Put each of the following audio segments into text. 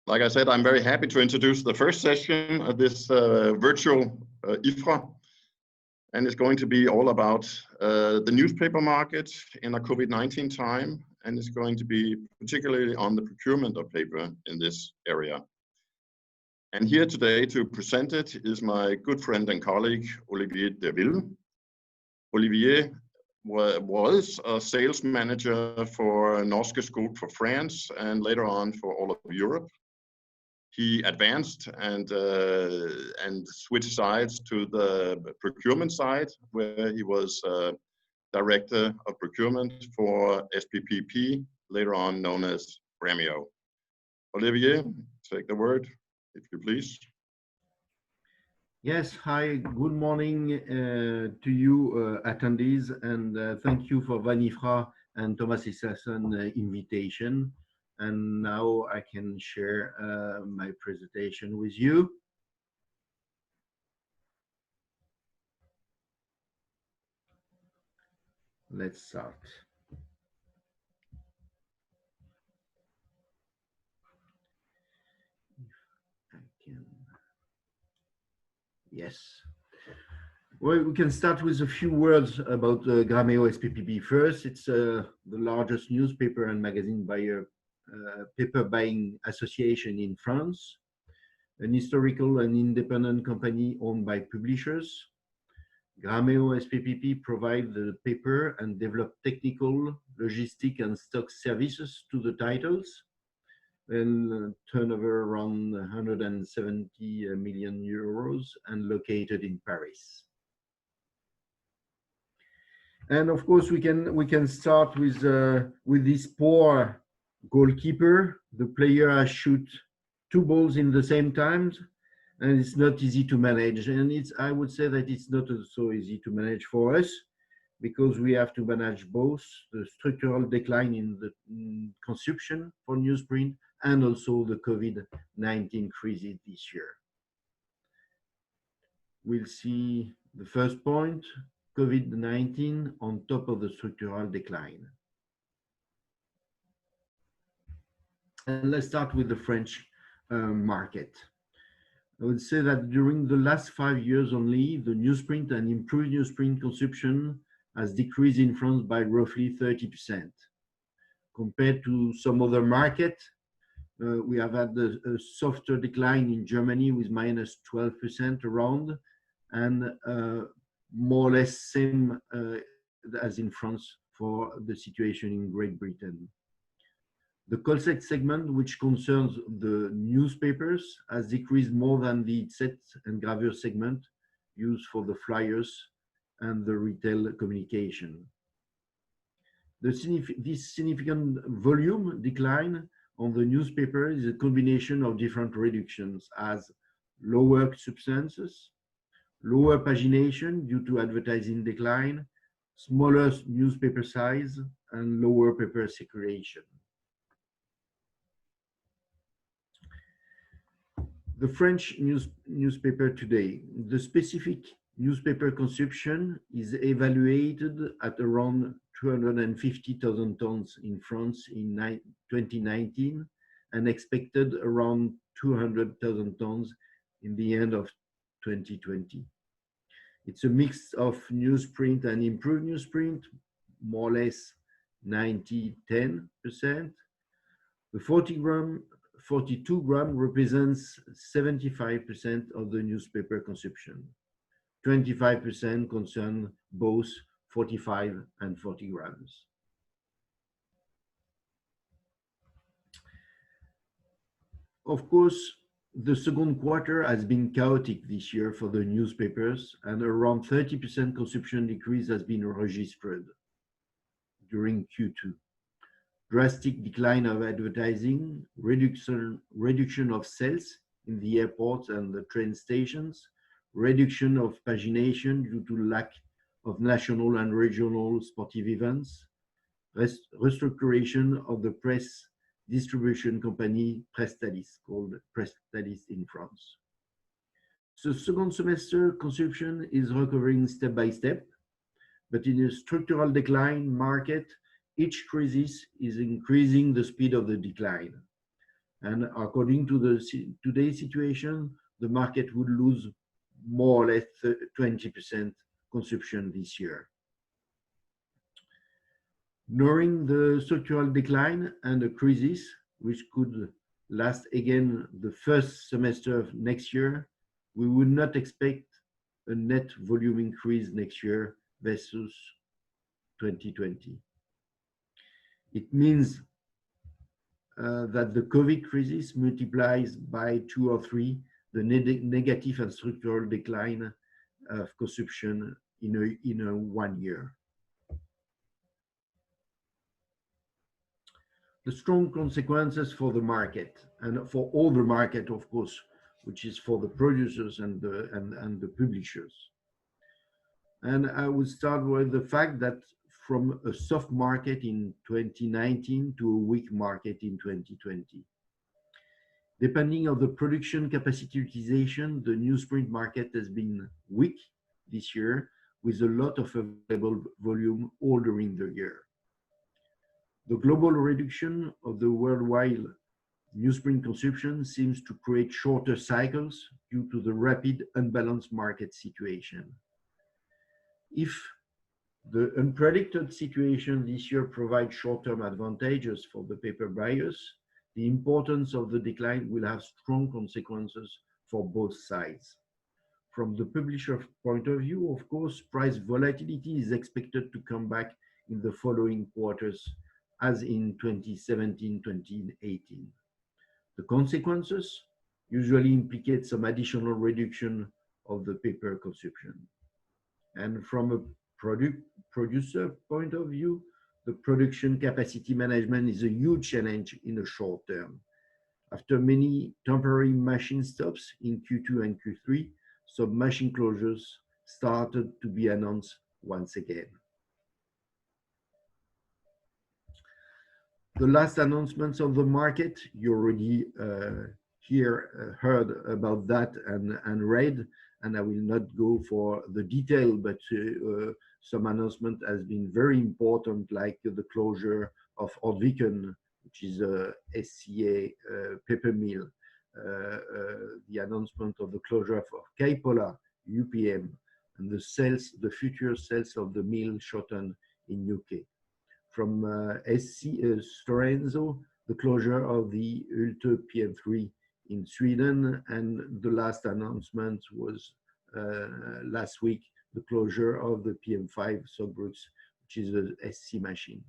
Like I said, I'm very happy to introduce the first session of this virtual IFRA, and it's going to be all about the newspaper market in a COVID-19 time, and it's going to be particularly on the procurement of paper in this area. And here today to present it is my good friend and colleague, Olivier Deville. Olivier was a sales manager for Norske Skog for France and later on for all of Europe. He advanced and switched sides to the procurement side, where he was director of procurement for SPPP, later on known as Grameo. Olivier, take the word, if you please. Yes, hi, good morning to you attendees, and thank you for WAN-IFRA and Thomas Isakson invitation. And now I can share my presentation with you. Let's start. If I can. Yes. Well, we can start with a few words about Grameo SPPP first. It's the largest newspaper and magazine buyer paper buying association in France, an historical and independent company owned by publishers. Grameo SPPP provide the paper and develop technical, logistic and stock services to the titles, and turnover around 170 million euros and located in Paris. And of course, we can start with this poor goalkeeper. The player has shoot 2 balls in the same time, and it's not easy to manage. And I would say that it's not so easy to manage for us, because we have to manage both the structural decline in the consumption for newsprint and also the COVID-19 crisis this year. We'll see the first point, COVID-19 on top of the structural decline. And let's start with the French market. I would say that during the last 5 years only, the newsprint and improved newsprint consumption has decreased in France by roughly 30%. Compared to some other markets, we have had a softer decline in Germany with minus 12% around, and more or less same as in France for the situation in Great Britain. The Colset segment, which concerns the newspapers, has decreased more than the set and gravure segment used for the flyers and the retail communication. This significant volume decline on the newspaper is a combination of different reductions, as lower substances, lower pagination due to advertising decline, smaller newspaper size, and lower paper circulation. The French newspaper today, the specific newspaper consumption is evaluated at around 250,000 tons in France in 2019 and expected around 200,000 tons in the end of 2020. It's a mix of newsprint and improved newsprint, more or less 90-10%. The 42 gram represents 75% of the newspaper consumption. 25% concern both 45 and 40 grams. Of course, the second quarter has been chaotic this year for the newspapers, and around 30% consumption decrease has been registered during Q2. Drastic decline of advertising, reduction of sales in the airports and the train stations, reduction of pagination due to lack of national and regional sportive events, restructuration of the press distribution company Prestalis, called Prestalis in France. So second semester consumption is recovering step by step, but in a structural decline market, each crisis is increasing the speed of the decline. And according to the today's situation, the market would lose more or less 20% consumption this year. Knowing the structural decline and the crisis, which could last again the first semester of next year, we would not expect a net volume increase next year versus 2020. It means that the COVID crisis multiplies by 2 or 3 the negative and structural decline of consumption in a 1 year. The strong consequences for the market and for all the market, of course, which is for the producers and the publishers. And I would start with the fact that from a soft market in 2019 to a weak market in 2020. Depending on the production capacity utilization, the newsprint market has been weak this year with a lot of available volume all during the year. The global reduction of the worldwide newsprint consumption seems to create shorter cycles due to the rapid unbalanced market situation. If the unpredicted situation this year provides short-term advantages for the paper buyers, the importance of the decline will have strong consequences for both sides. From the publisher point of view, of course, price volatility is expected to come back in the following quarters, as in 2017-2018. The consequences usually implicate some additional reduction of the paper consumption. And from a producer point of view, the production capacity management is a huge challenge in the short term. After many temporary machine stops in Q2 and Q3, some machine closures started to be announced once again. The last announcements of the market, you already heard about that and read, and I will not go for the detail, but some announcement has been very important, like the closure of Ortviken, which is a SCA paper mill, the announcement of the closure of Kaipola, UPM, and the future sales of the mill Schoten in UK. From Stora Enso, the closure of the Hylte PM3 in Sweden, and the last announcement was last week, the closure of the PM5 Saugbrugs, which is a SC machine.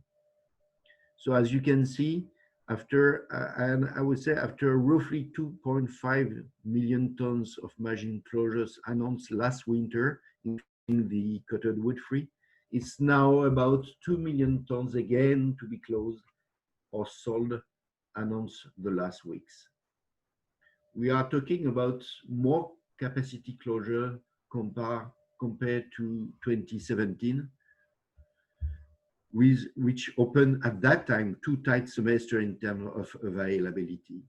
So as you can see, after, and I would say after roughly 2.5 million tons of machine closures announced last winter, including the coated wood-free, it's now about 2 million tons again to be closed or sold, announced the last weeks. We are talking about more capacity closure compared to 2017, which opened at that time 2 tight semesters in terms of availability.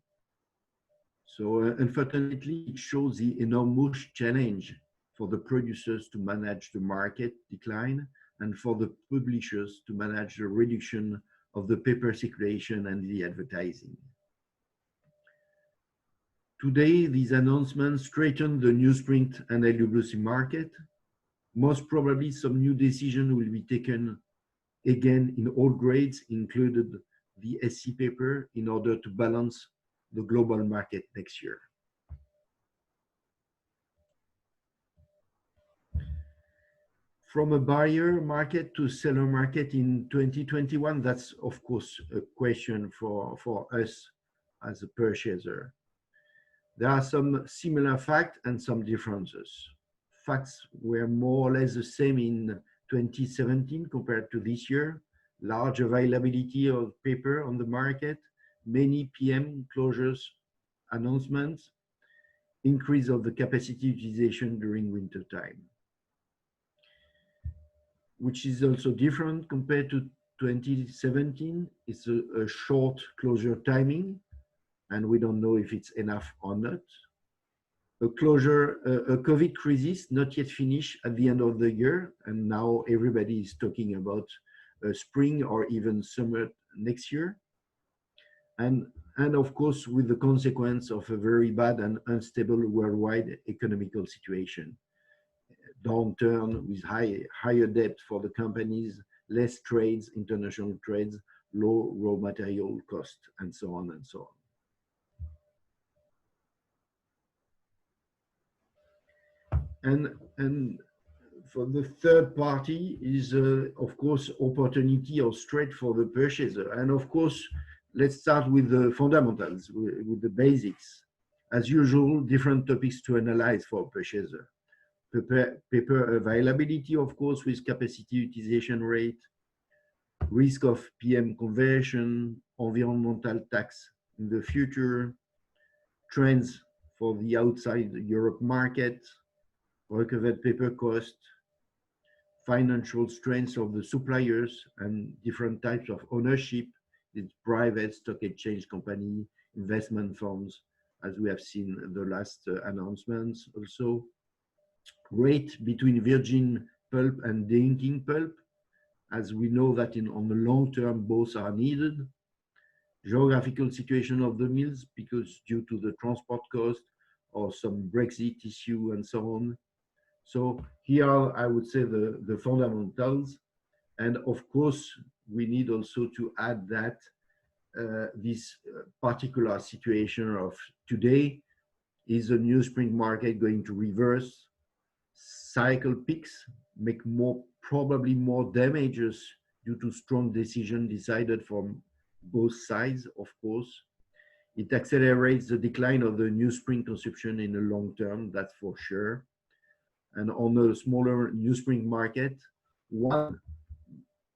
So unfortunately, it shows the enormous challenge for the producers to manage the market decline and for the publishers to manage the reduction of the paper circulation and the advertising. Today, these announcements straighten the newsprint and LWC market. Most probably some new decisions will be taken again in all grades, included the SC paper, in order to balance the global market next year. From a buyer market to seller market in 2021, that's of course a question for us as a purchaser. There are some similar facts and some differences. Facts were more or less the same in 2017 compared to this year. Large availability of paper on the market, many PM closures announcements, increase of the capacity utilization during winter time. Which is also different compared to 2017. It's a short closure timing, and we don't know if it's enough or not. A COVID crisis not yet finished at the end of the year, and now everybody is talking about spring or even summer next year. And and of course with the consequence of a very bad and unstable worldwide economical situation. Downturn with higher debt for the companies, less trades, international trades, low raw material cost, and so on and so on. And for the third party is, of course, opportunity or threat for the purchaser. And of course, let's start with the fundamentals, with the basics. As usual, different topics to analyze for purchaser. Paper availability, of course, with capacity utilization rate, risk of PM conversion, environmental tax in the future, trends for the outside Europe market, recovered paper cost, financial strengths of the suppliers and different types of ownership, it's private stock exchange company, investment firms, as we have seen in the last announcements also. Rate between virgin pulp and de-inking pulp, as we know that on the long term, both are needed. Geographical situation of the mills, because due to the transport cost or some Brexit issue and so on. So here are, I would say, the fundamentals. And of course, we need also to add that this particular situation of today is the newsprint market going to reverse, cycle peaks, make probably more damages due to strong decision decided from both sides, of course. It accelerates the decline of the newsprint consumption in the long term, that's for sure. And on the smaller newsprint market, one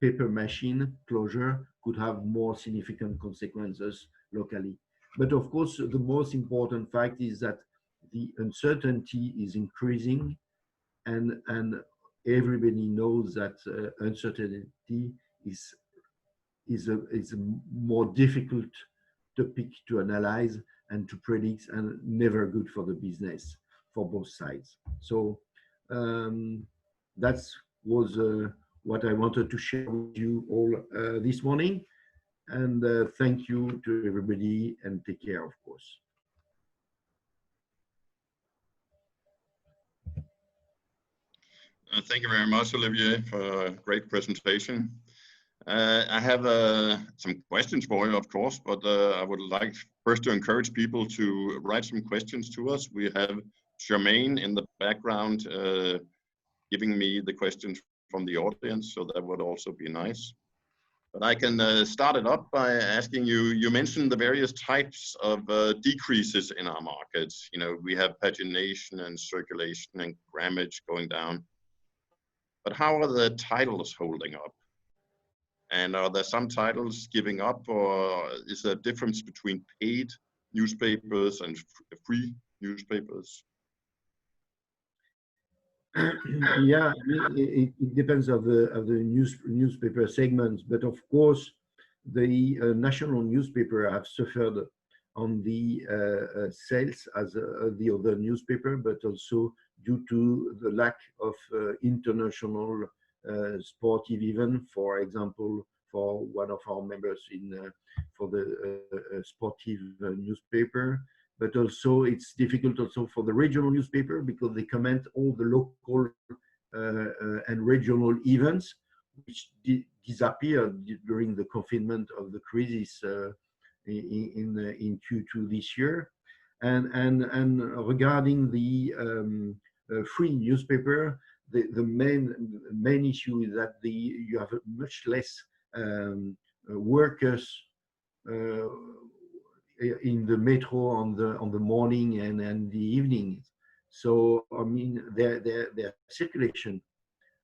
paper machine closure could have more significant consequences locally. But of course, the most important fact is that the uncertainty is increasing, and everybody knows that uncertainty is a more difficult topic to analyze and to predict, and never good for the business for both sides. So that was what I wanted to share with you all this morning. And thank you to everybody, and take care, of course. Thank you very much, Olivier, for a great presentation. I have some questions for you, of course, but I would like first to encourage people to write some questions to us. We have Jermaine in the background giving me the questions from the audience, so that would also be nice. But I can start it up by asking you, you mentioned the various types of decreases in our markets. You know, we have pagination and circulation and grammage going down. But how are the titles holding up? And are there some titles giving up, or is there a difference between paid newspapers and free newspapers? Yeah, it depends of the newspaper segments, but of course, the national newspaper have suffered on the sales as the other newspaper, but also due to the lack of international sportive event. For example, for one of our members for the sportive newspaper, but also it's difficult also for the regional newspaper because they comment all the local and regional events which disappeared during the confinement of the crisis in Q2 this year. And regarding the free newspaper, the main issue is that you have much less workers in the metro on the morning and the evening. So I mean their circulation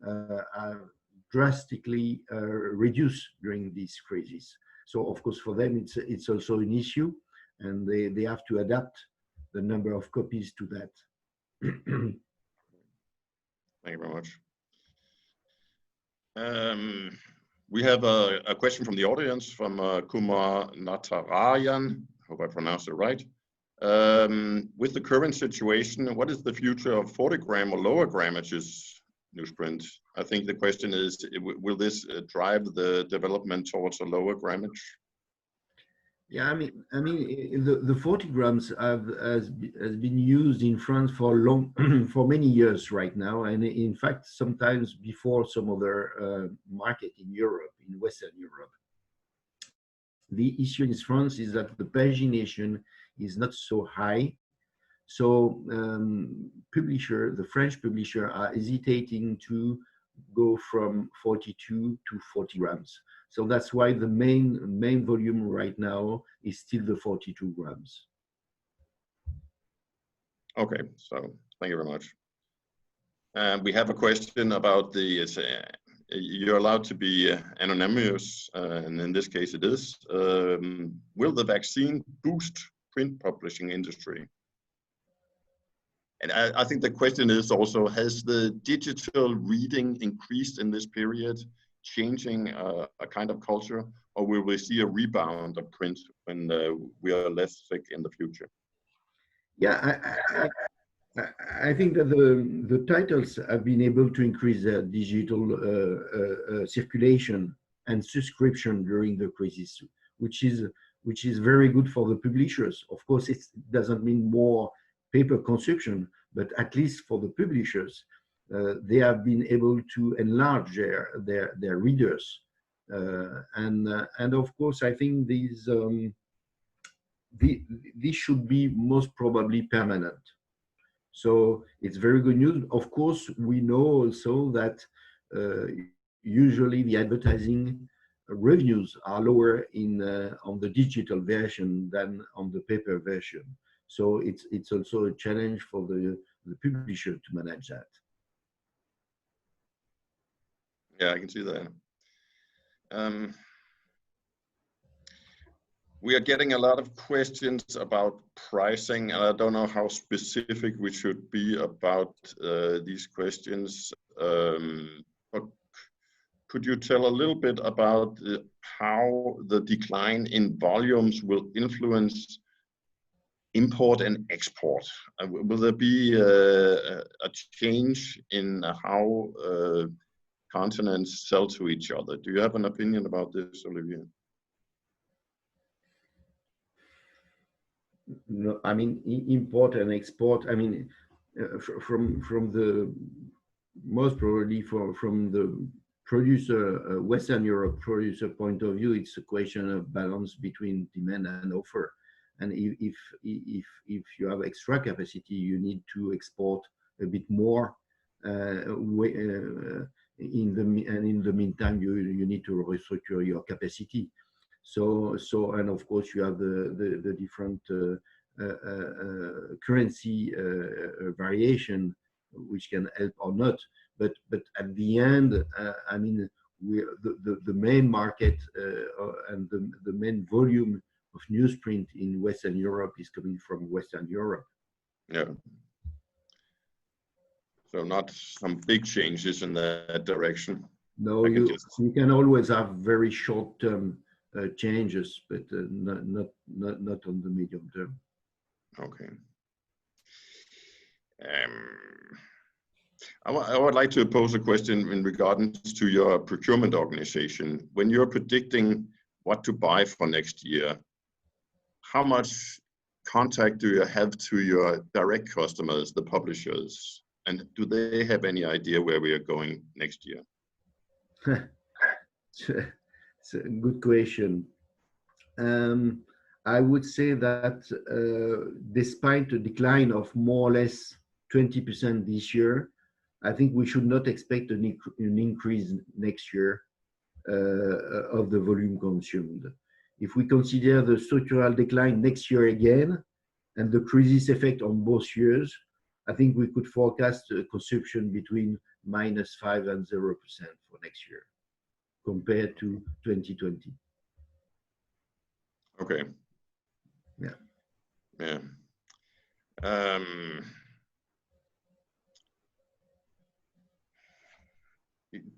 are drastically reduced during this crisis. So of course for them it's also an issue, and they have to adapt the number of copies to that. Thank you very much. We have a question from the audience from Kumar Natarajan. Hope I pronounced it right. With the current situation, what is the future of 40 gram or lower grammages newsprint? I think the question is, will this drive the development towards a lower grammage? Yeah, the 40 grams has been used in France for long, for many years right now, and in fact, sometimes before some other market in Europe, in Western Europe. The issue in France is that the pagination is not so high, so the French publisher are hesitating to go from 42 to 40 grams. So that's why the main volume right now is still the 42 grams. Okay, so thank you very much. We have a question about the, you're allowed to be anonymous, and in this case it is. Will the vaccine boost print publishing industry? And I think the question is also, has the digital reading increased in this period, changing a kind of culture, or will we see a rebound of print when we are less sick in the future? Yeah, I think that the titles have been able to increase their digital circulation and subscription during the crisis, which is very good for the publishers. Of course, it doesn't mean more paper consumption, but at least for the publishers, they have been able to enlarge their readers, and of course, I think this should be most probably permanent. So it's very good news. Of course, we know also that usually the advertising revenues are lower on the digital version than on the paper version. So it's also a challenge for the publisher to manage that. Yeah, I can see that. We are getting a lot of questions about pricing, and I don't know how specific we should be about these questions. But could you tell a little bit about how the decline in volumes will influence import and export? Will there be a change in how continents sell to each other? Do you have an opinion about this, Olivier? No, I mean, import and export, I mean, from the most probably from the producer, Western Europe producer point of view, it's a question of balance between demand and offer. And if you have extra capacity, you need to export a bit more. In the meantime, you need to restructure your capacity. So and of course you have the different currency variation, which can help or not. But at the end, I mean, the main market and the main volume of newsprint in Western Europe is coming from Western Europe. Yeah. So not some big changes in that direction. No, you can always have very short-term changes, but not on the medium term. Okay. I would like to pose a question in regards to your procurement organization. When you're predicting what to buy for next year, how much contact do you have to your direct customers, the publishers? And do they have any idea where we are going next year? It's a good question. I would say that despite a decline of more or less 20% this year, I think we should not expect an increase next year of the volume consumed. If we consider the structural decline next year again, and the crisis effect on both years, I think we could forecast a consumption between -5% and 0% for next year, compared to 2020. Okay. Yeah. Yeah.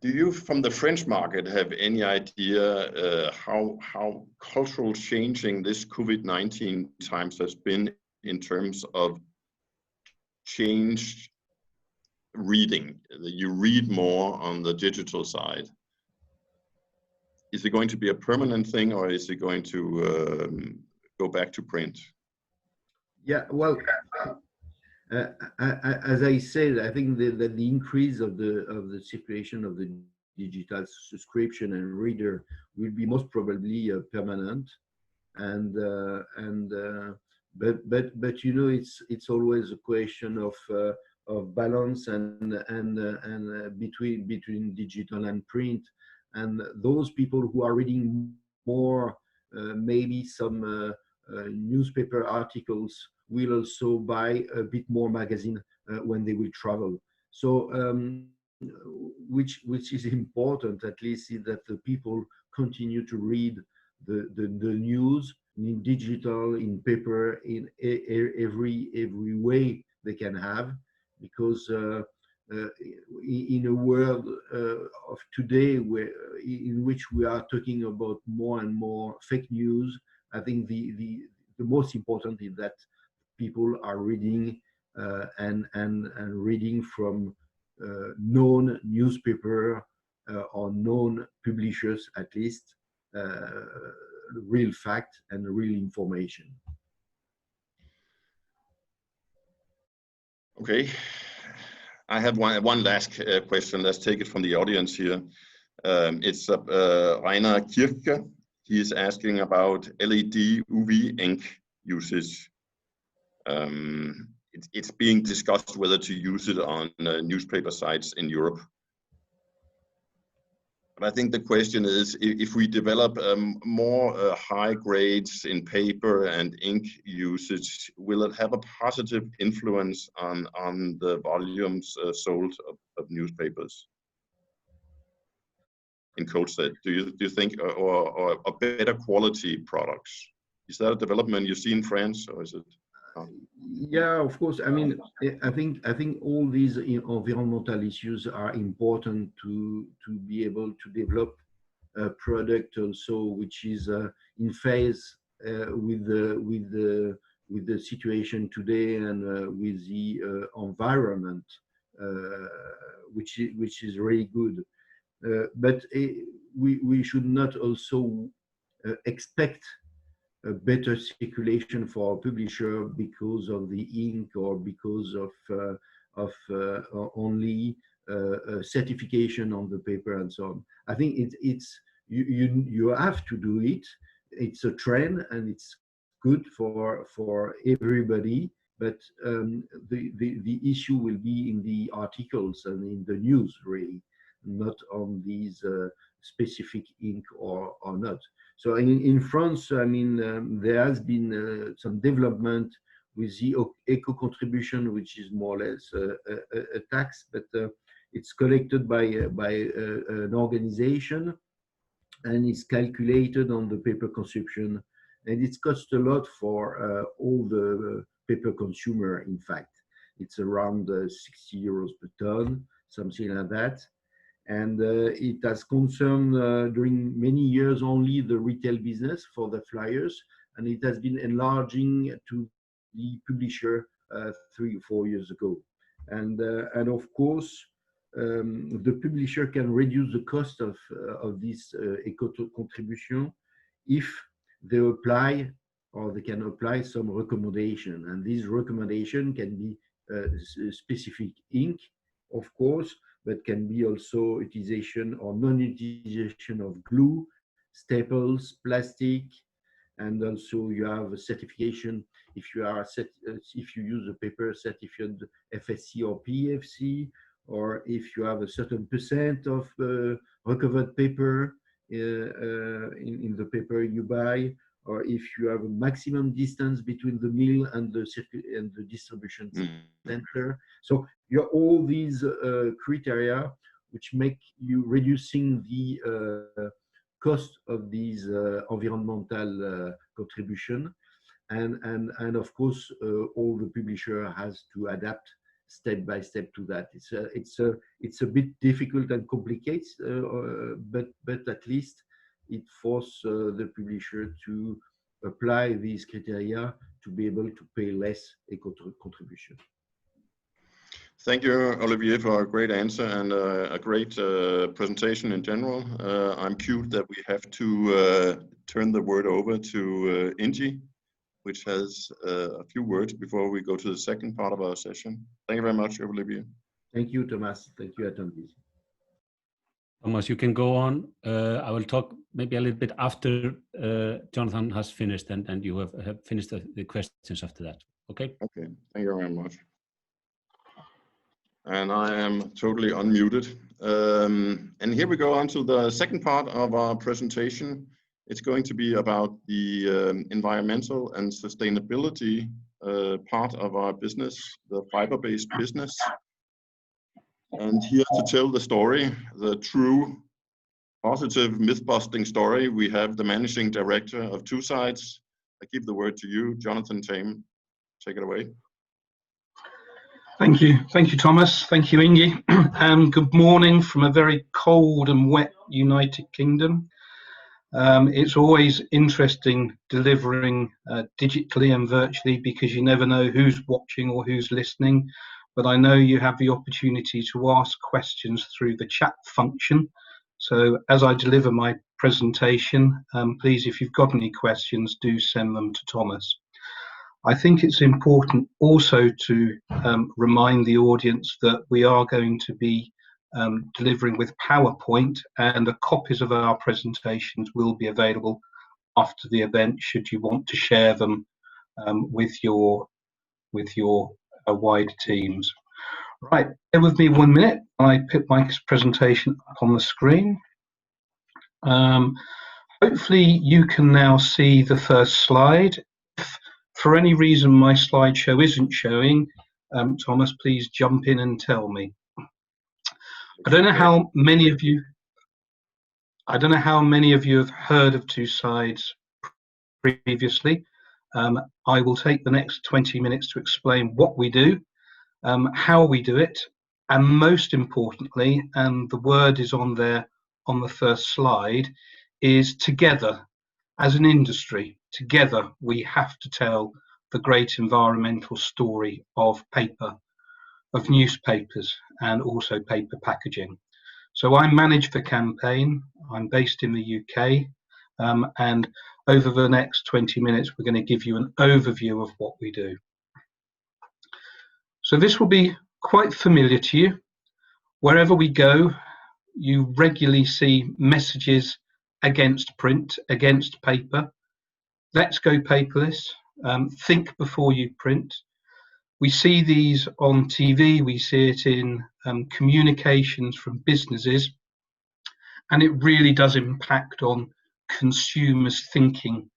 Do you, from the French market, have any idea how cultural changing this COVID-19 times has been in terms of changed reading? You read more on the digital side. is it going to be a permanent thing, or is it going to go back to print? Yeah, well, as I said, I think that the increase of the circulation of the digital subscription and reader will be most probably permanent, but you know, it's always a question of balance and between digital and print, and those people who are reading more, maybe some newspaper articles, will also buy a bit more magazine when they will travel. So which is important, at least, is that the people continue to read the news in digital, in paper, in every way they can have, because in a world of today, in which we are talking about more and more fake news, I think the most important is that people are reading and reading from known newspaper or known publishers, at least, real fact and real information. Okay, I have one last question. Let's take it from the audience here. It's Rainer Kirke. He is asking about LED UV ink usage. It's being discussed whether to use it on newspaper sites in Europe. But I think the question is, if we develop more high grades in paper and ink usage, will it have a positive influence on the volumes sold of newspapers in Coldset? Do you think, or better quality products? Is that a development you see in France, or is it? Yeah, of course. I mean, I think all these environmental issues are important to be able to develop a product also which is in phase with the situation today, and with the environment, which is really good. But we should not also expect a better circulation for a publisher because of the ink, or because of only certification on the paper and so on. I think it's you have to do it. It's a trend and it's good for everybody. But the issue will be in the articles and in the news, really, not on these specific ink or not. So in France, I mean, there has been some development with the eco contribution, which is more or less a tax, but it's collected by an organization, and it's calculated on the paper consumption, and it costs a lot for all the paper consumer. In fact, it's around 60 euros per ton, something like that. And it has concerned during many years only the retail business for the flyers, and it has been enlarging to the publisher 3 or 4 years ago. And of course, the publisher can reduce the cost of this eco contribution if they apply, or they can apply some recommendation. And these recommendation can be specific ink, of course, but can be also utilization or non-utilization of glue, staples, plastic, and also you have a certification if you use a paper certified FSC or PEFC, or if you have a certain percent of recovered paper in the paper you buy, or if you have a maximum distance between the mill and the distribution center. So you have all these criteria which make you reducing the cost of these environmental contribution, and of course all the publisher has to adapt step by step to that. It's a bit difficult and complicated, but at least it forces the publisher to apply these criteria to be able to pay less eco contribution. Thank you, Olivier, for a great answer and a great presentation in general. I'm cute that we have to turn the word over to Ingi, which has a few words before we go to the second part of our session. Thank you very much, Olivier. Thank you, Thomas. Thank you, attendees. Thomas, you can go on. I will talk maybe a little bit after Jonathan has finished, and you have finished the questions after that. Okay? Okay, thank you very much. And I am totally unmuted. And here we go on to the second part of our presentation. It's going to be about the environmental and sustainability part of our business, the fiber-based business. And here to tell the story, the true positive myth-busting story, we have the managing director of Two Sides. I give the word to you, Jonathan Tame. Take it away. Thank you, Thomas. Thank you, Ingi. And good morning from a very cold and wet United Kingdom. It's always interesting delivering digitally and virtually because you never know who's watching or who's listening. But I know you have the opportunity to ask questions through the chat function. So as I deliver my presentation, please, if you've got any questions, do send them to Thomas. I think it's important also to remind the audience that we are going to be delivering with PowerPoint, and the copies of our presentations will be available after the event should you want to share them with your wider teams. Right, bear with me 1 minute. I put my presentation up on the screen. Hopefully you can now see the first slide. If for any reason my slideshow isn't showing, Thomas, please jump in and tell me. I don't know how many of you have heard of Two Sides previously. I will take the next 20 minutes to explain what we do, how we do it, and most importantly, and the word is on there on the first slide, is together as an industry. Together we have to tell the great environmental story of paper, of newspapers, and also paper packaging. So I manage the campaign. I'm based in the UK, and over the next 20 minutes we're going to give you an overview of what we do. So this will be quite familiar to you. Wherever we go, you regularly see messages against print, against paper. Let's go paperless. Think before you print. We see these on TV, we see it in communications from businesses, and it really does impact on consumers' thinking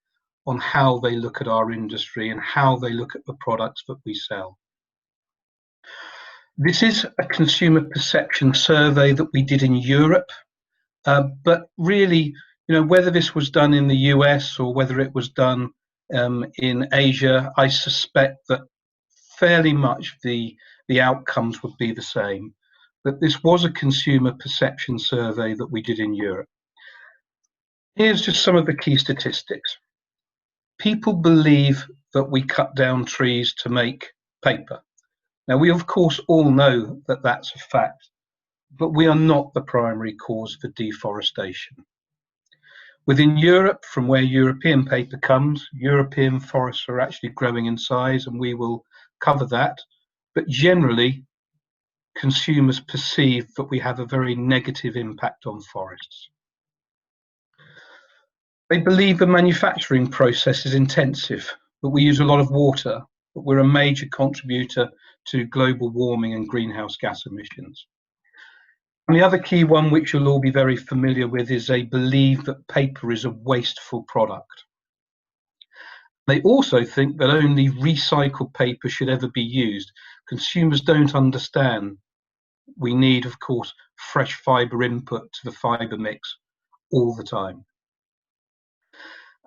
on how they look at our industry and how they look at the products that we sell. This is a consumer perception survey that we did in Europe, but really, whether this was done in the US or whether it was done in Asia, I suspect that fairly much the outcomes would be the same. But this was a consumer perception survey that we did in Europe. Here's just some of the key statistics. People believe that we cut down trees to make paper. Now, we of course all know that that's a fact, but we are not the primary cause for deforestation. Within Europe, from where European paper comes, European forests are actually growing in size, and we will cover that. But generally, consumers perceive that we have a very negative impact on forests. They believe the manufacturing process is intensive, but we use a lot of water, but we're a major contributor to global warming and greenhouse gas emissions. And the other key one, which you'll all be very familiar with, is they believe that paper is a wasteful product. They also think that only recycled paper should ever be used. Consumers don't understand we need, of course, fresh fibre input to the fibre mix all the time.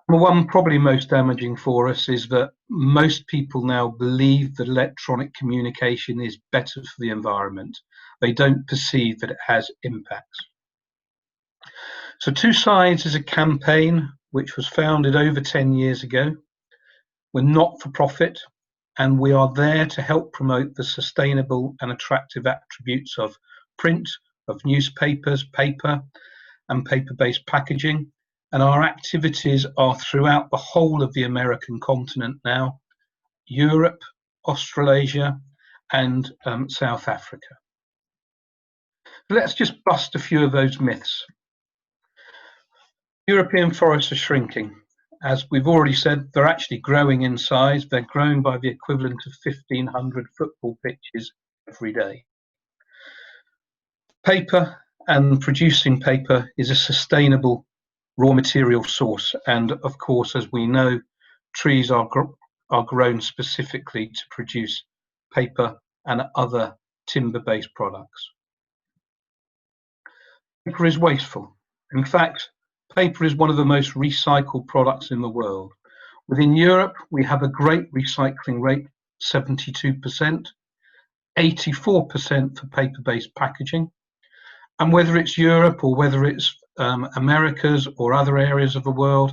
The one probably most damaging for us is that most people now believe that electronic communication is better for the environment. They don't perceive that it has impacts. So Two Sides is a campaign which was founded over 10 years ago. We're not for profit. and we are there to help promote the sustainable and attractive attributes of print, of newspapers, paper, and paper-based packaging. And our activities are throughout the whole of the American continent now, Europe, Australasia, and South Africa. Let's just bust a few of those myths. European forests are shrinking. As we've already said, they're actually growing in size. They're growing by the equivalent of 1,500 football pitches every day. Paper and producing paper is a sustainable raw material source. And of course, as we know, trees are grown specifically to produce paper and other timber-based products. Paper is wasteful. In fact, paper is one of the most recycled products in the world. Within Europe, we have a great recycling rate, 72%, 84% for paper-based packaging. And whether it's Europe or whether it's Americas or other areas of the world,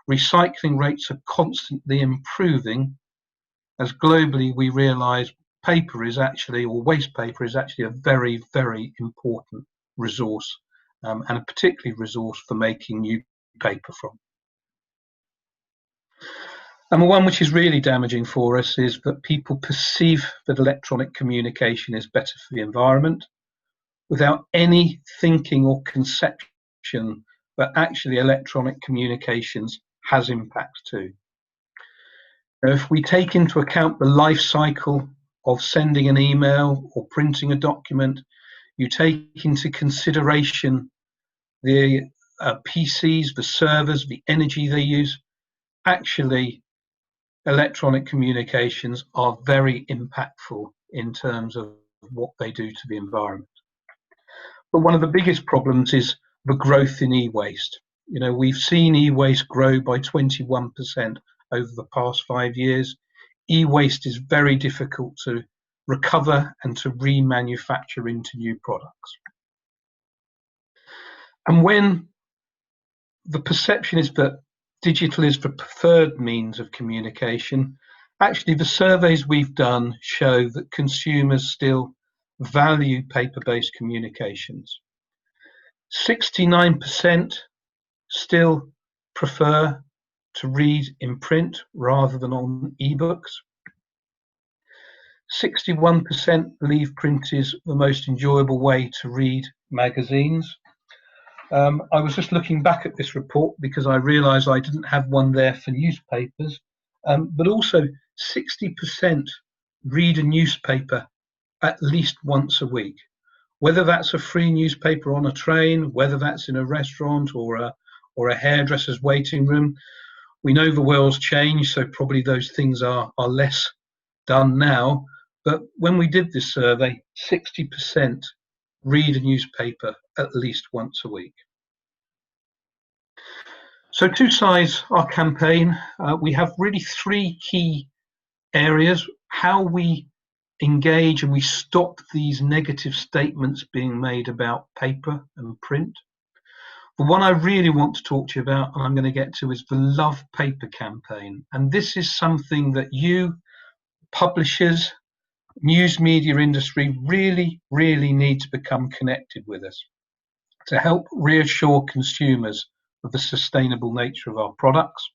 recycling rates are constantly improving, as globally we realize paper is actually, or waste paper is actually a very, very important resource, and a particularly resource for making new paper from. And the one which is really damaging for us is that people perceive that electronic communication is better for the environment without any thinking or conception that actually electronic communications has impacts too. Now, if we take into account the life cycle of sending an email or printing a document, you take into consideration the PCs, the servers, the energy they use, actually electronic communications are very impactful in terms of what they do to the environment. But one of the biggest problems is the growth in e-waste. You know, we've seen e-waste grow by 21% over the past 5 years. E-waste is very difficult to recover and to remanufacture into new products. And when the perception is that digital is the preferred means of communication, actually the surveys we've done show that consumers still value paper-based communications. 69% still prefer to read in print rather than on ebooks. 61% believe print is the most enjoyable way to read magazines. I was just looking back at this report because I realised I didn't have one there for newspapers, but also 60% read a newspaper at least once a week, whether that's a free newspaper on a train, whether that's in a restaurant or a hairdresser's waiting room. We know the world's changed, so probably those things are less done now. But when we did this survey, 60% read a newspaper at least once a week. So to size our campaign, we have really 3 key areas: how we engage and we stop these negative statements being made about paper and print. The one I really want to talk to you about, and I'm going to get to, is the Love Paper campaign. And this is something that you, publishers, news media industry really, really need to become connected with us to help reassure consumers of the sustainable nature of our products.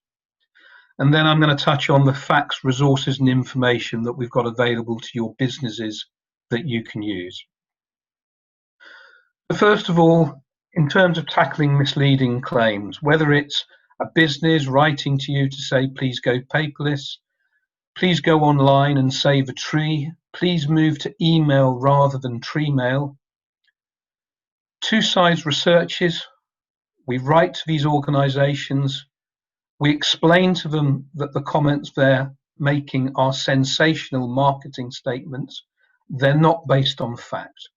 And then I'm going to touch on the facts, resources and information that we've got available to your businesses that you can use. First of all, in terms of tackling misleading claims, whether it's a business writing to you to say, please go paperless, please go online and save a tree, please move to email rather than tree mail. Two-sides researches, we write to these organisations, we explain to them that the comments they're making are sensational marketing statements, they're not based on fact,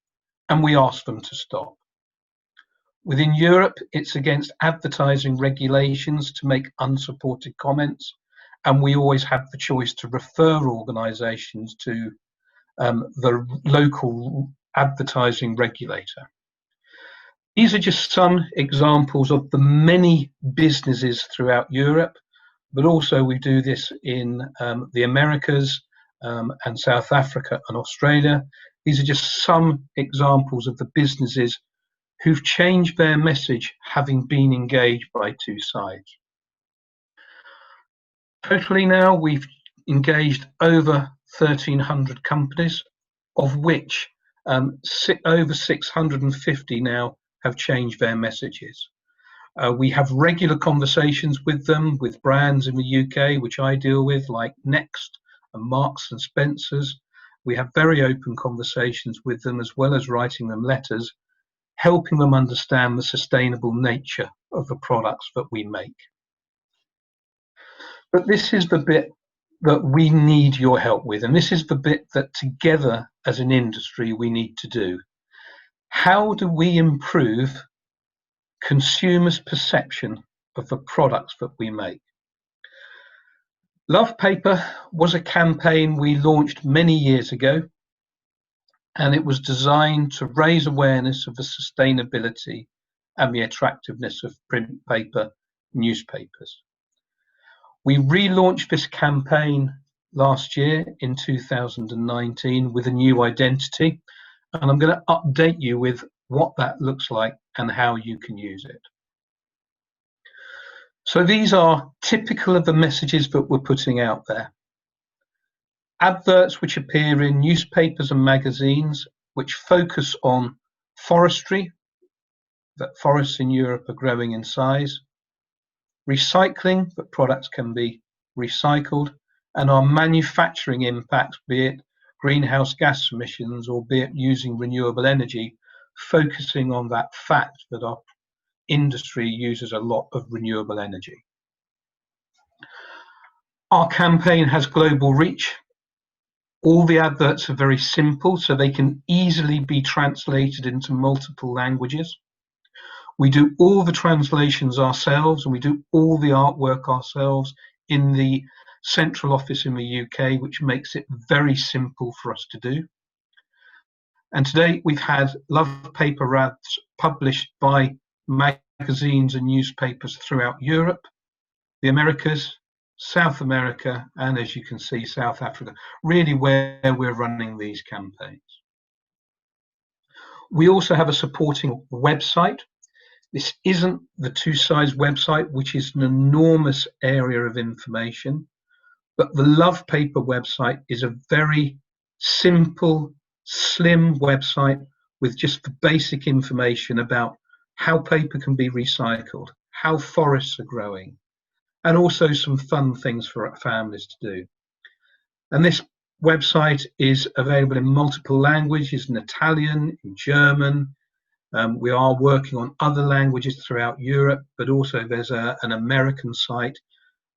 and we ask them to stop. Within Europe, it's against advertising regulations to make unsupported comments, and we always have the choice to refer organisations to the local advertising regulator. These are just some examples of the many businesses throughout Europe, but also we do this in the Americas and South Africa and Australia. These are just some examples of the businesses who've changed their message having been engaged by two sides. Totally now we've engaged over 1,300 companies, of which over 650 now have changed their messages. We have regular conversations with them, with brands in the UK, which I deal with, like Next and Marks and Spencer's. We have very open conversations with them, as well as writing them letters, helping them understand the sustainable nature of the products that we make. But this is the bit that we need your help with, and this is the bit that together as an industry we need to do. How do we improve consumers' perception of the products that we make? Love Paper was a campaign we launched many years ago, and it was designed to raise awareness of the sustainability and the attractiveness of print paper newspapers. We relaunched this campaign last year in 2019 with a new identity, and I'm going to update you with what that looks like and how you can use it. So these are typical of the messages that we're putting out there. Adverts which appear in newspapers and magazines which focus on forestry, that forests in Europe are growing in size, recycling, that products can be recycled, and our manufacturing impacts, be it greenhouse gas emissions or be it using renewable energy, focusing on that fact that our industry uses a lot of renewable energy. Our campaign has global reach. All the adverts are very simple, so they can easily be translated into multiple languages. We do all the translations ourselves, and we do all the artwork ourselves in the central office in the UK, which makes it very simple for us to do. And today we've had Love Paper ads published by magazines and newspapers throughout Europe, the Americas, South America, and as you can see, South Africa, really where we're running these campaigns. We also have a supporting website. This isn't the Two Sides website, which is an enormous area of information, but the Love Paper website is a very simple, slim website with just the basic information about how paper can be recycled, how forests are growing, and also some fun things for families to do. And this website is available in multiple languages, in Italian, in German. We are working on other languages throughout Europe, but also there's an American site.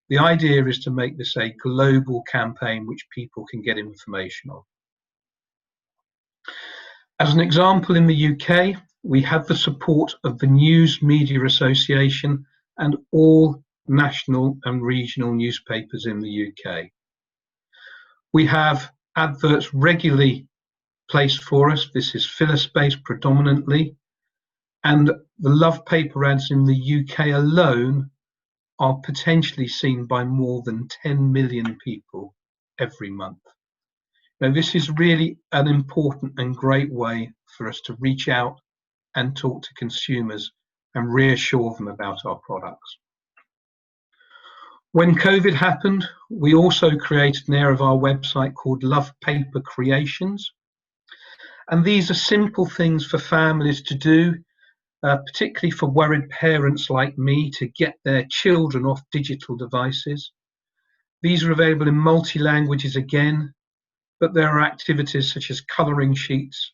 The idea is to make this a global campaign which people can get information on. As an example, in the UK, we have the support of the News Media Association and all national and regional newspapers in the UK. We have adverts regularly placed for us. This is filler space predominantly, and the Love Paper ads in the UK alone are potentially seen by more than 10 million people every month. Now, this is really an important and great way for us to reach out and talk to consumers and reassure them about our products. When COVID happened, we also created an area of our website called Love Paper Creations. And these are simple things for families to do, particularly for worried parents like me, to get their children off digital devices. These are available in multi-languages again, but there are activities such as colouring sheets,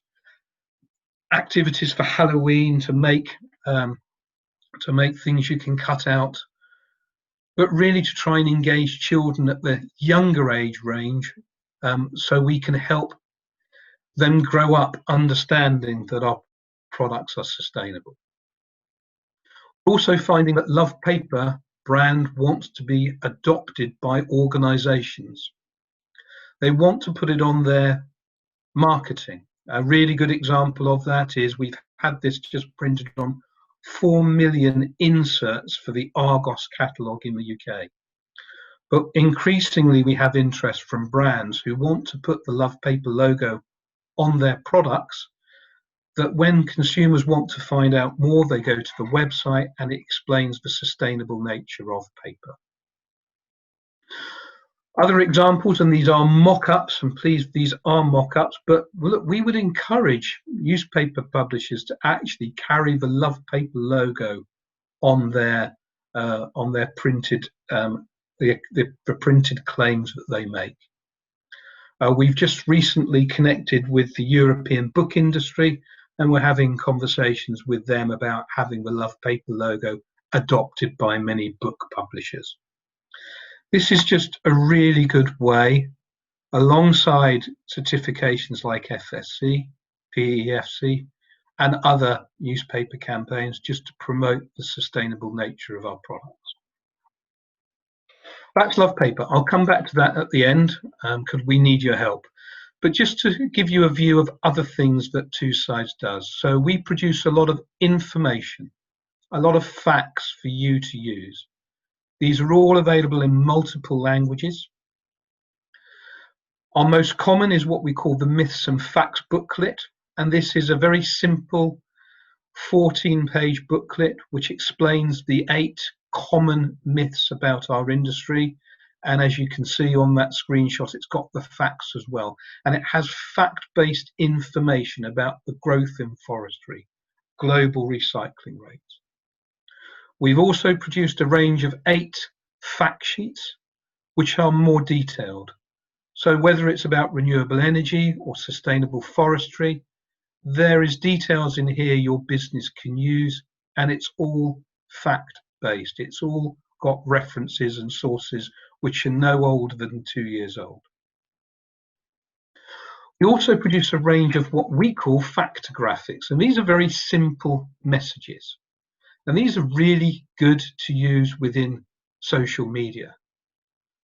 activities for Halloween to make things you can cut out, but really to try and engage children at the younger age range, so we can help them grow up understanding that our products are sustainable. Also finding that Love Paper brand wants to be adopted by organisations. They want to put it on their marketing. A really good example of that is we've had this just printed on 4 million inserts for the Argos catalogue in the UK. But increasingly, we have interest from brands who want to put the Love Paper logo on their products, that when consumers want to find out more, they go to the website and it explains the sustainable nature of paper. Other examples, and these are mock-ups, and please, these are mock-ups, but look, we would encourage newspaper publishers to actually carry the Love Paper logo on their printed the printed claims that they make. We've just recently connected with the European book industry, and we're having conversations with them about having the Love Paper logo adopted by many book publishers. This is just a really good way, alongside certifications like FSC, PEFC, and other newspaper campaigns, just to promote the sustainable nature of our products. That's Love Paper. I'll come back to that at the end, because we need your help. But just to give you a view of other things that Two Sides does. So we produce a lot of information, a lot of facts for you to use. These are all available in multiple languages. Our most common is what we call the Myths and Facts booklet, and this is a very simple 14-page booklet which explains the 8 common myths about our industry. And as you can see on that screenshot, it's got the facts as well, and it has fact-based information about the growth in forestry, global recycling rates. We've also produced a range of 8 fact sheets which are more detailed. So whether it's about renewable energy or sustainable forestry, there is details in here your business can use, and it's all fact-based. It's all got references and sources which are no older than 2 years old. We also produce a range of what we call factographics, and these are very simple messages. And these are really good to use within social media.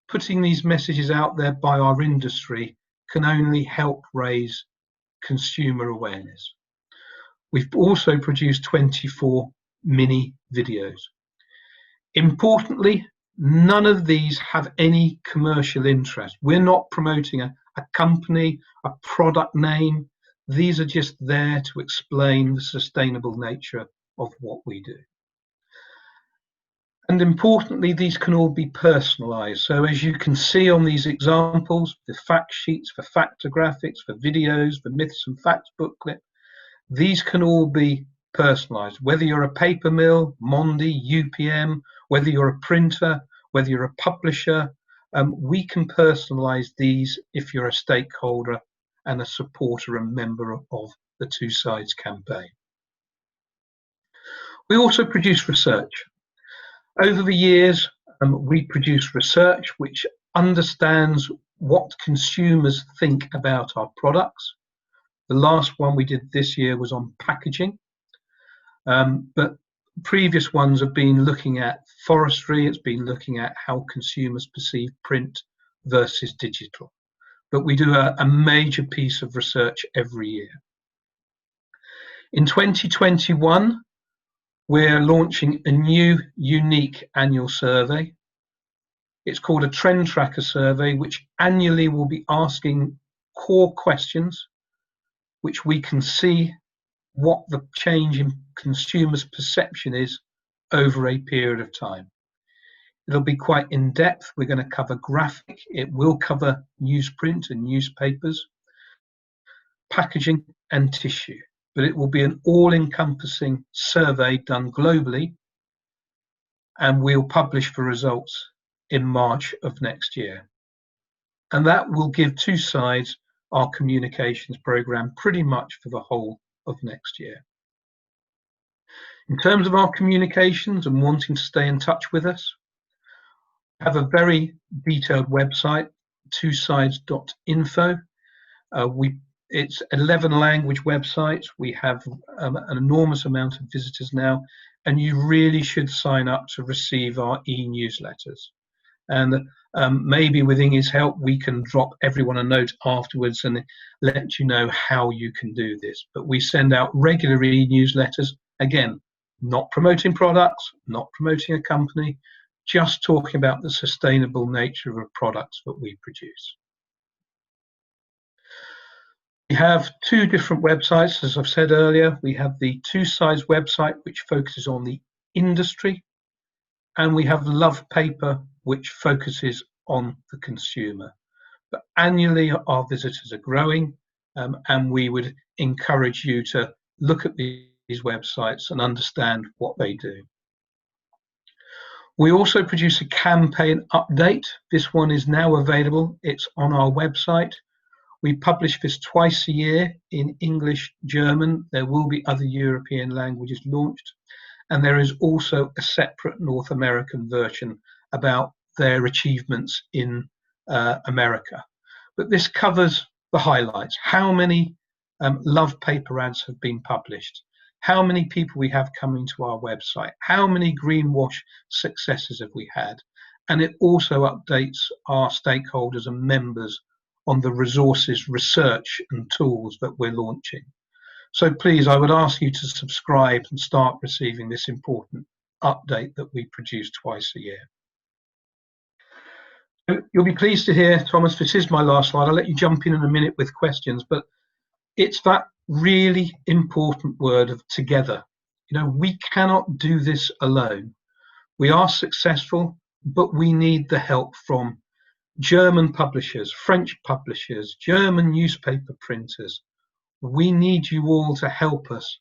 Putting these messages out there by our industry can only help raise consumer awareness. We've also produced 24 mini videos. Importantly, none of these have any commercial interest. We're not promoting a company, a product name. These are just there to explain the sustainable nature of what we do. And importantly, these can all be personalized. So as you can see on these examples, the fact sheets, for factographics, for videos, the Myths and Facts booklet, these can all be personalized. Whether you're a paper mill, Mondi, UPM, whether you're a printer, whether you're a publisher, we can personalize these if you're a stakeholder and a supporter and member of the Two Sides campaign. We also produce research. Over the years, we produce research which understands what consumers think about our products. The last one we did this year was on packaging, but previous ones have been looking at forestry. It's been looking at how consumers perceive print versus digital. But we do a major piece of research every year. In 2021, we're launching a new, unique annual survey. It's called a Trend Tracker survey, which annually will be asking core questions, which we can see what the change in consumers' perception is over a period of time. It'll be quite in-depth. We're going to cover graphic. It will cover newsprint and newspapers, packaging and tissue. But it will be an all-encompassing survey done globally, and we'll publish the results in March of next year. And that will give Two Sides our communications program pretty much for the whole of next year. In terms of our communications and wanting to stay in touch with us, we have a very detailed website, twosides.info. It's 11 language websites. We have an enormous amount of visitors now, and you really should sign up to receive our e-newsletters. And maybe with Inge's help, we can drop everyone a note afterwards and let you know how you can do this. But we send out regular e-newsletters, again, not promoting products, not promoting a company, just talking about the sustainable nature of the products that we produce. We have two different websites, as I've said earlier. We have the Two Sides website, which focuses on the industry, and we have Love Paper, which focuses on the consumer. But annually, our visitors are growing, and we would encourage you to look at these websites and understand what they do. We also produce a campaign update. This one is now available. It's on our website. We publish this twice a year in English, German. There will be other European languages launched. And there is also a separate North American version about their achievements in America. But this covers the highlights. How many Love Paper ads have been published? How many people we have coming to our website? How many greenwash successes have we had? And it also updates our stakeholders and members on the resources, research and tools that we're launching. So please, I would ask you to subscribe and start receiving this important update that we produce twice a year. You'll be pleased to hear, Thomas, this is my last slide. I'll let you jump in a minute with questions, but it's that really important word of together. You know, we cannot do this alone. We are successful, but we need the help from German publishers, French publishers, German newspaper printers. We need you all to help us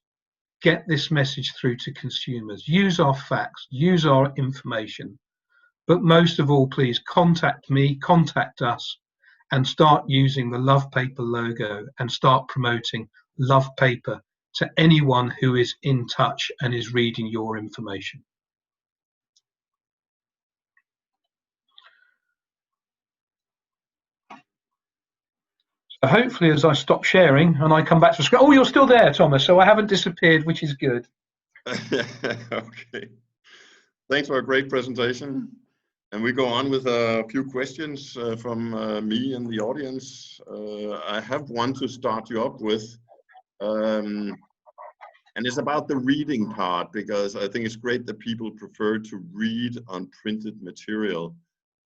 get this message through to consumers. Use our facts, use our information, but most of all, please contact me, contact us, and start using the Love Paper logo and start promoting Love Paper to anyone who is in touch and is reading your information. So hopefully, as I stop sharing and I come back to the screen, oh, you're still there, Thomas, so I haven't disappeared, which is good. Okay. Thanks for a great presentation. And we go on with a few questions from me and the audience. I have one to start you up with. And it's about the reading part, because I think it's great that people prefer to read on printed material.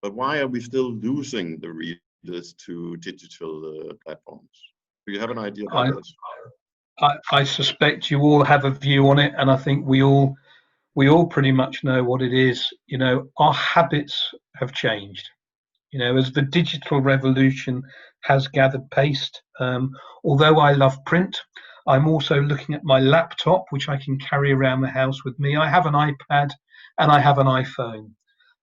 But why are we still losing the readers to digital platforms? Do you have an idea about this? I suspect you all have a view on it, and I think we all pretty much know what it is. You know, our habits have changed. You know, as the digital revolution has gathered pace, although I love print, I'm also looking at my laptop, which I can carry around the house with me. I have an iPad and I have an iPhone.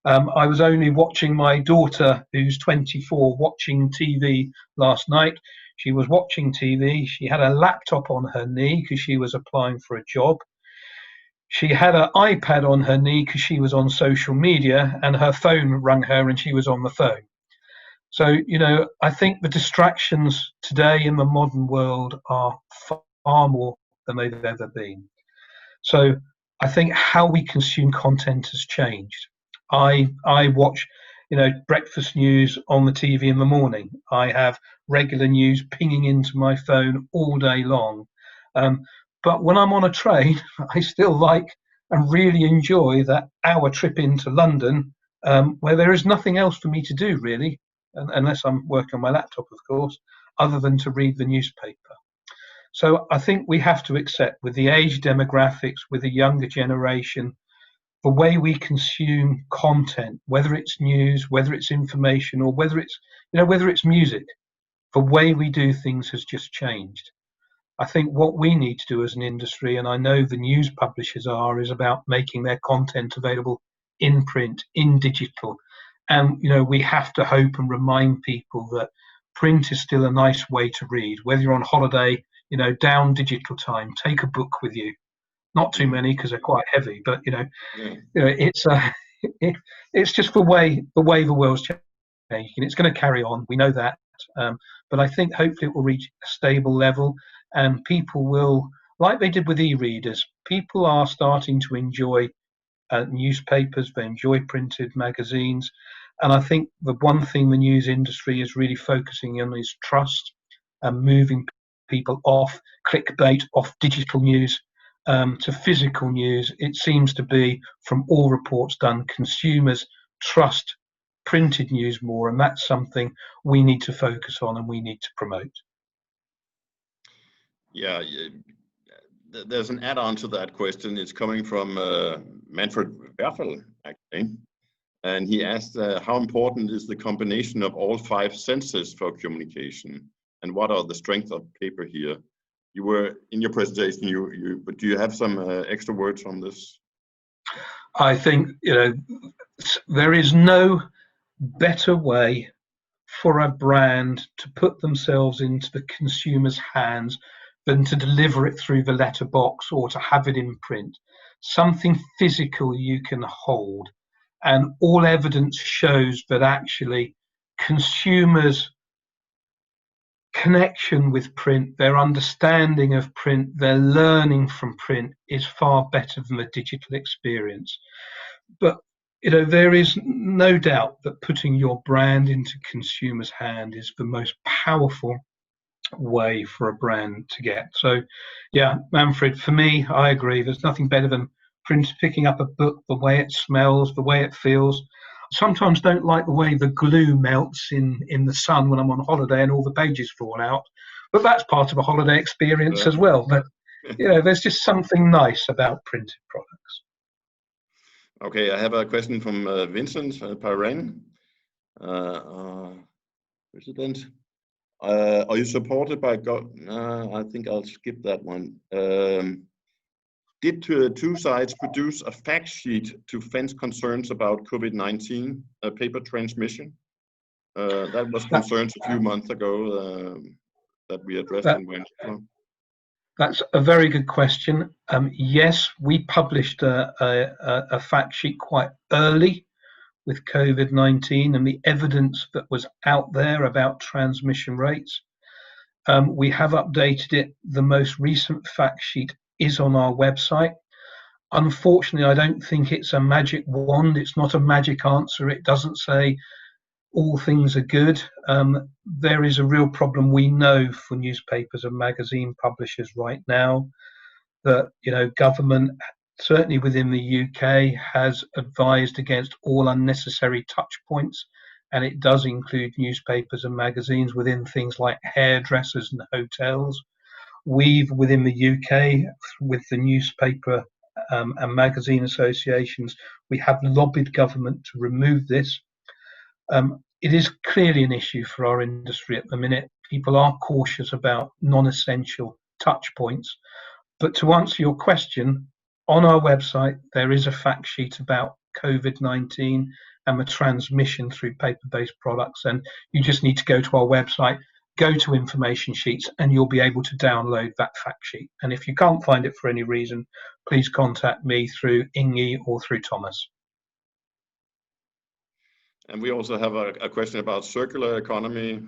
I was only watching my daughter, who's 24, watching TV last night. She was watching TV. She had a laptop on her knee because she was applying for a job. She had an iPad on her knee because she was on social media, and her phone rang her and she was on the phone. So, you know, I think the distractions today in the modern world are far more than they've ever been. So I think how we consume content has changed. I watch, you know, breakfast news on the TV in the morning. I have regular news pinging into my phone all day long. But when I'm on a train, I still like and really enjoy that hour trip into London, where there is nothing else for me to do really, unless I'm working on my laptop, of course, other than to read the newspaper. So I think we have to accept, with the age demographics, with the younger generation, the way we consume content, whether it's news, whether it's information, or whether it's, you know, whether it's music, the way we do things has just changed. I think what we need to do as an industry, and I know the news publishers are, is about making their content available in print, in digital. And, you know, we have to hope and remind people that print is still a nice way to read. Whether you're on holiday, you know, down digital time, take a book with you. Not too many because they're quite heavy, but you know, it's just the way the world's changing. It's going to carry on. We know that, but I think hopefully it will reach a stable level, and people will, like they did with e-readers. People are starting to enjoy newspapers. They enjoy printed magazines, and I think the one thing the news industry is really focusing on is trust and moving people off clickbait, off digital news, to physical news, it seems to be, from all reports done, consumers trust printed news more, and that's something we need to focus on and we need to promote. Yeah, there's an add-on to that question. It's coming from Manfred Werfel, actually. And he asked, how important is the combination of all 5 senses for communication? And what are the strengths of paper here? You were, in your presentation, but do you have some extra words on this? I think, there is no better way for a brand to put themselves into the consumer's hands than to deliver it through the letterbox or to have it in print. Something physical you can hold. And all evidence shows that actually consumers' connection with print, their understanding of print, their learning from print is far better than the digital experience. But there is no doubt that putting your brand into consumers' hand is the most powerful way for a brand to get. So yeah, Manfred, for me, I agree. There's nothing better than picking up a book, the way it smells, the way it feels. Sometimes don't like the way the glue melts in the sun when I'm on holiday and all the pages fall out, but that's part of a holiday experience as well. But there's just something nice about printed products. Okay, I have a question from Vincent Paren. President, are you supported by I think I'll skip that one. Did two sides produce a fact sheet to fence concerns about COVID-19 paper transmission? That was concerns a few months ago that we addressed in WAN-IFRA. That's a very good question. Yes, we published a fact sheet quite early with COVID-19 and the evidence that was out there about transmission rates. We have updated it. The most recent fact sheet is on our website. Unfortunately, I don't think it's a magic wand. It's not a magic answer. It doesn't say all things are good. There is a real problem we know for newspapers and magazine publishers right now that government, certainly within the UK, has advised against all unnecessary touch points, and it does include newspapers and magazines within things like hairdressers and hotels. We've, within the UK, with the newspaper and magazine associations, we have lobbied government to remove this. It is clearly an issue for our industry at the minute. People are cautious about non-essential touch points. But to answer your question, on our website, there is a fact sheet about COVID-19 and the transmission through paper-based products. And you just need to go to our website, go to information sheets, and you'll be able to download that fact sheet. And if you can't find it for any reason, please contact me through Inge or through Thomas. And we also have a question about circular economy.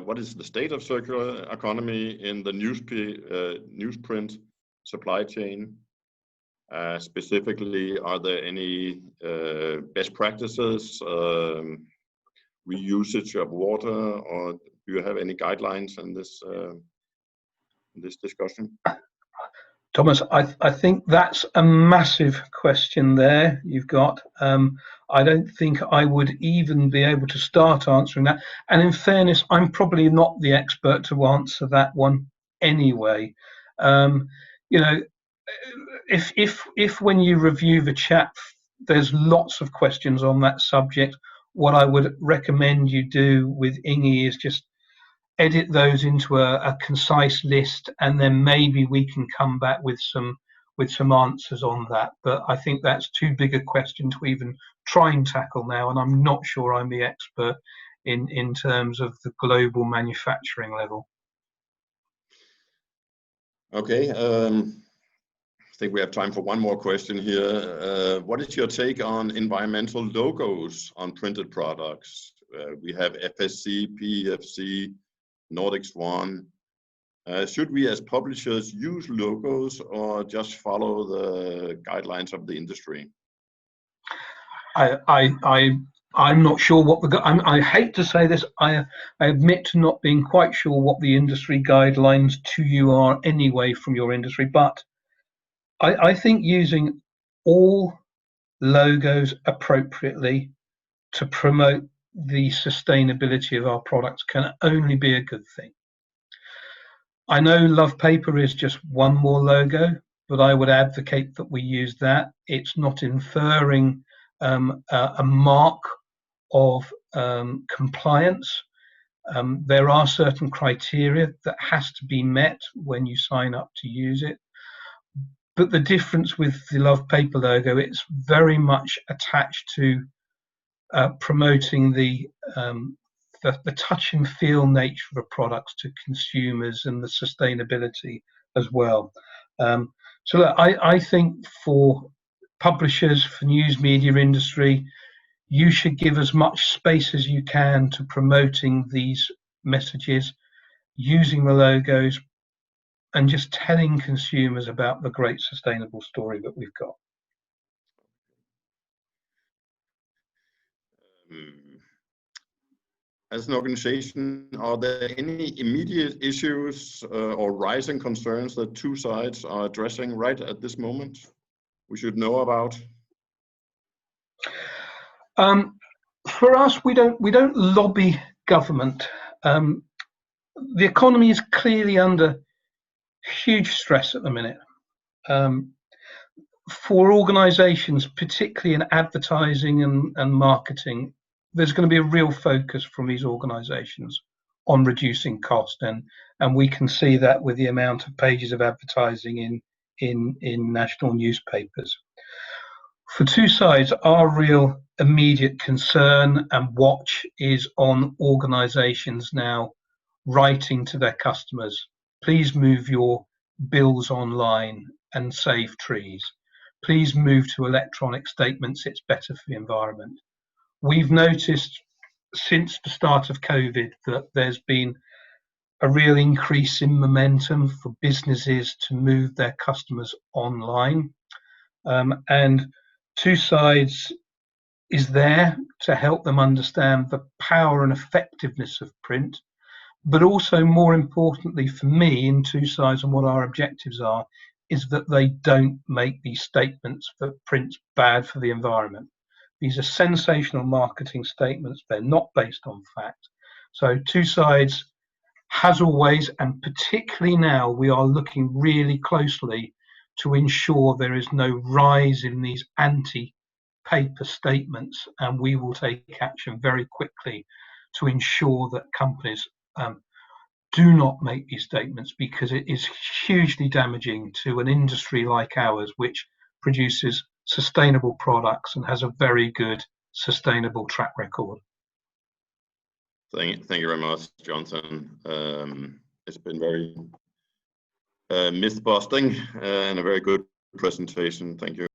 What is the state of circular economy in the newsprint supply chain? Specifically, are there any best practices, reusage of water, or do you have any guidelines in this discussion? Thomas, I think that's a massive question there you've got. I don't think I would even be able to start answering that. And in fairness, I'm probably not the expert to answer that one anyway. If when you review the chat, there's lots of questions on that subject, what I would recommend you do with Inge is just edit those into a concise list, and then maybe we can come back with some answers on that. But I think that's too big a question to even try and tackle now, and I'm not sure I'm the expert in terms of the global manufacturing level. Okay, I think we have time for one more question here. What is your take on environmental logos on printed products? We have FSC, PEFC, Nordic Swan. Should we as publishers use logos or just follow the guidelines of the industry? I'm not sure what I hate to say this, I admit to not being quite sure what the industry guidelines to you are anyway from your industry, but I think using all logos appropriately to promote the sustainability of our products can only be a good thing. I know Love Paper is just one more logo, but I would advocate that we use that. It's not inferring a mark of compliance. There are certain criteria that has to be met when you sign up to use it. But the difference with the Love Paper logo, it's very much attached to promoting the touch and feel nature of products to consumers and the sustainability as well. So look, I think for publishers, for news media industry, you should give as much space as you can to promoting these messages, using the logos, and just telling consumers about the great sustainable story that we've got. As an organization, are there any immediate issues or rising concerns that two sides are addressing right at this moment we should know about? For us, we don't lobby government. The economy is clearly under huge stress at the minute. For organizations, particularly in advertising and marketing, there's going to be a real focus from these organizations on reducing cost, and we can see that with the amount of pages of advertising in national newspapers. For two sides, our real immediate concern and watch is on organizations now writing to their customers, please move your bills online and save trees. Please move to electronic statements, it's better for the environment. We've noticed since the start of COVID that there's been a real increase in momentum for businesses to move their customers online. And two sides is there to help them understand the power and effectiveness of print, but also more importantly for me in two sides and what our objectives are is that they don't make these statements that print's bad for the environment. These are sensational marketing statements. They're not based on fact. So two sides has always, and particularly now, we are looking really closely to ensure there is no rise in these anti-paper statements, and we will take action very quickly to ensure that companies do not make these statements, because it is hugely damaging to an industry like ours, which produces sustainable products and has a very good sustainable track record. Thank you very much, Jonathan. It's been very myth busting and a very good presentation. Thank you.